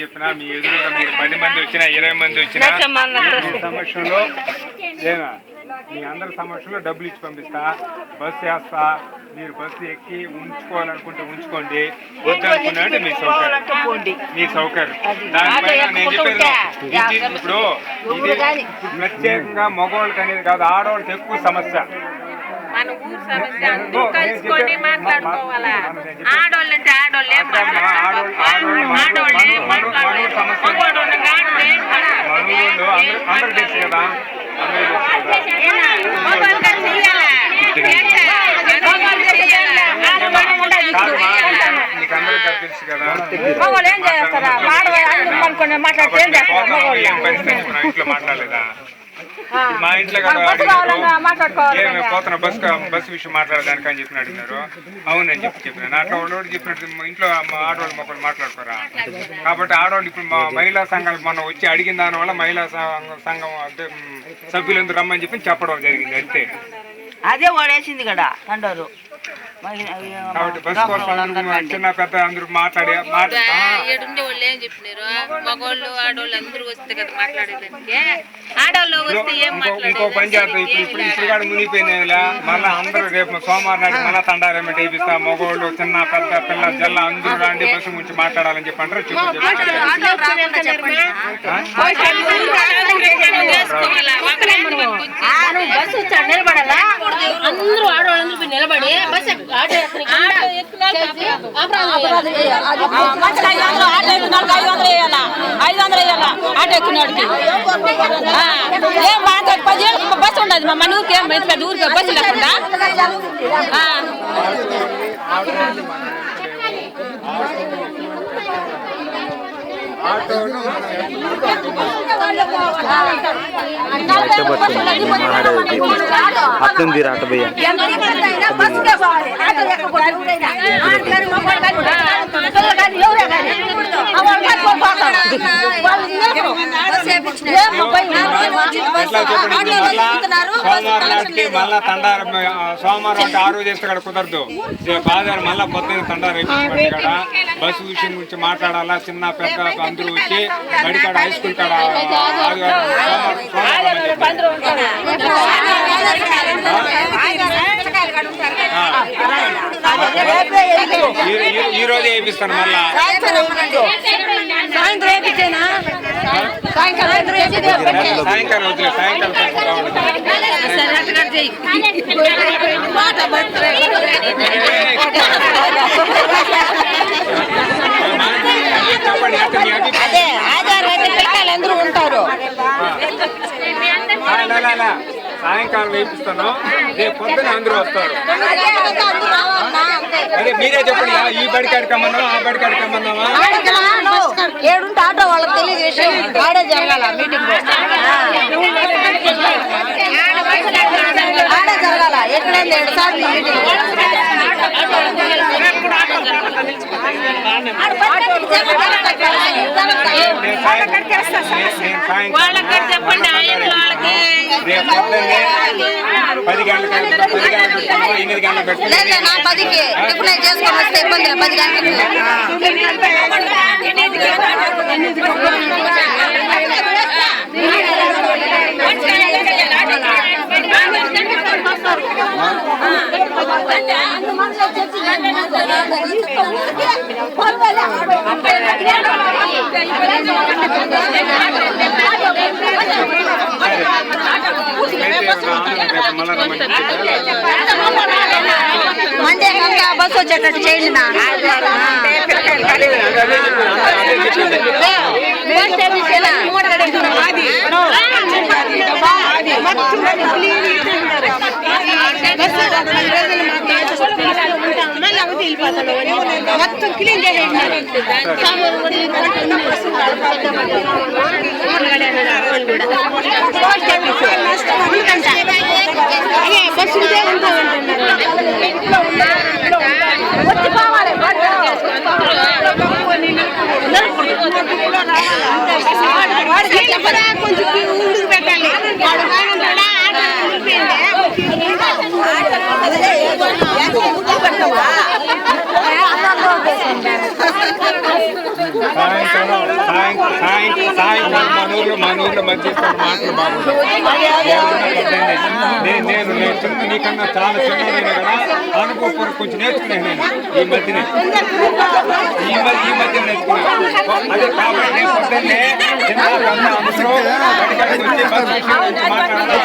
చెప్పినా మీ ఎదురుగా మీరు 10 మంది వచ్చినా 20 మంది వచ్చినా మీ సమక్షంలో ఏనా మీ అందరి సమక్షంలో డబ్బులు ఇచ్చి పంపిస్తా, బస్సు వేస్తా. మీరు బస్సు ఎక్కి ఉంచుకోవాలనుకుంటే ఉంచుకోండి, వద్దనుకున్నాంటే మీ సౌకర్యం. దానిపైన నేను చెప్పేది ఇప్పుడు ఇది ప్రత్యేకంగా మగవాళ్ళకి అనేది కాదు, ఆడవాళ్ళకి ఎక్కువ సమస్య. మన ఊరు సమస్య అందరూ కలుసుకొని మాట్లాడుకోవాలా. ఆడోళ్ళు అంటే ఆడోళ్ళే అందరూ తెలుసు కదా, మీకు అందరూ తెలుసు కదా. ఇంట్లో మాట్లాడలేదా? మా ఇంట్లో పోతున్న బస్సు విషయం మాట్లాడడానికి అని చెప్పి అడిగినారు. అవునని చెప్పినాను. అట్లా వాళ్ళు చెప్పినట్టు ఇంట్లో ఆడవాళ్ళు మొక్కలు మాట్లాడుకోరా. కాబట్టి ఆడవాళ్ళు ఇప్పుడు మా మహిళా సంఘాలకు మనం వచ్చి అడిగిన దానివల్ల మహిళా సంఘం అంటే సభ్యులందరూ రమ్మని చెప్పి చెప్పడం జరిగింది అంతే. అదే వాడేసింది కదా తండోరు. కాబట్టి బస్సు కోసం చిన్న పెద్ద అందరూ మాట్లాడే ఏడుండే వాళ్ళు ఏం చెప్పినారు, మగవాళ్ళు ఆడవాళ్ళు అందరూ వస్తే కదా మాట్లాడేదానికి. ఆడవాళ్ళు వస్తే ఏం ఇంకో పని చేస్తాం. ఇప్పుడు కాడ మునిగిపోయినా మళ్ళీ అందరూ రేపు సోమవారం నాడు మళ్ళీ తండారేమెంట్ వేయిస్తా. మగవాళ్ళు చిన్న పెద్ద పిల్ల జల్ల అందరూ రండి బస్సు గురించి మాట్లాడాలని చెప్పి అంటారు. నిలబడాలా అందరూ ఆడవాళ్ళందరూ నిలబడి బస్సు ఆటో ఆటో ఎక్కున్నాడికి ఏం మాట్లాడి 10 ఏళ్ళకి బస్సు ఉండదు. మా మన ఊరికి పెద్ద ఊరికి బస్సు లేకుండా అట్లుంది రాట భయ్య. మళ్ళా తండారు సోమవారం అంటే 6 చేస్తే కూడా కుదరదు. బాధారు మళ్ళా పొద్దున్న తండారు అయిపోయింది కదా. బస్సు విషయం గురించి మాట్లాడాలా. చిన్న పెద్ద అందరూ వచ్చి బడికాడ హై స్కూల్ కాడ ఈ రోజే వేయిస్తాను. మళ్ళా సాయంకాలం వద్దులే, సాయంకాలం అదే ఆధారం అయితే పిల్లలు అందరూ ఉంటారు. సాయంకాలం వేయిస్తాను. రేపు పొద్దున అందరూ వస్తారు. అదే మీరే చెప్పండి, ఈ బడికి అడకమన్నా ఆ బడికి అడకమన్నావా? ఏడుంటే ఆటో వాళ్ళకి తెలియజేసి ఆడే జరగాల మీటింగ్, ఆడే జరగాల. ఎక్కడైనా 7 సార్లు మీటింగ్ చెప్పండి. 10 గంటలకు 8 గంటలకు పెట్టుకుని 10కి టిఫిన్ చేసుకొని వస్తే ఇబ్బంది. 10 గంటలకి మండే కనుక బస్సు వచ్చేటట్టు చేయండి. మొత్తం క్లీన్ చేయండి. కొంచెం ముందుకు పెట్టాలి. సాయంకాలం సాయంకాలం మన ఊర్లో మధ్యస్థం మాటలు బాగుంటాయి. నేను చిన్న నీకన్నా చాలా చిన్నదైనా కూడా అనుకోకుండా కొంచెం నేర్చుకున్నాను నేను ఈ మధ్యనే నేర్చుకున్నాను. అదే కాబట్టి నేను పొద్దున్నే చిన్న పెద్ద అందరూ బడికి వచ్చి బస్ విషయం గురించి మాట్లాడాలి.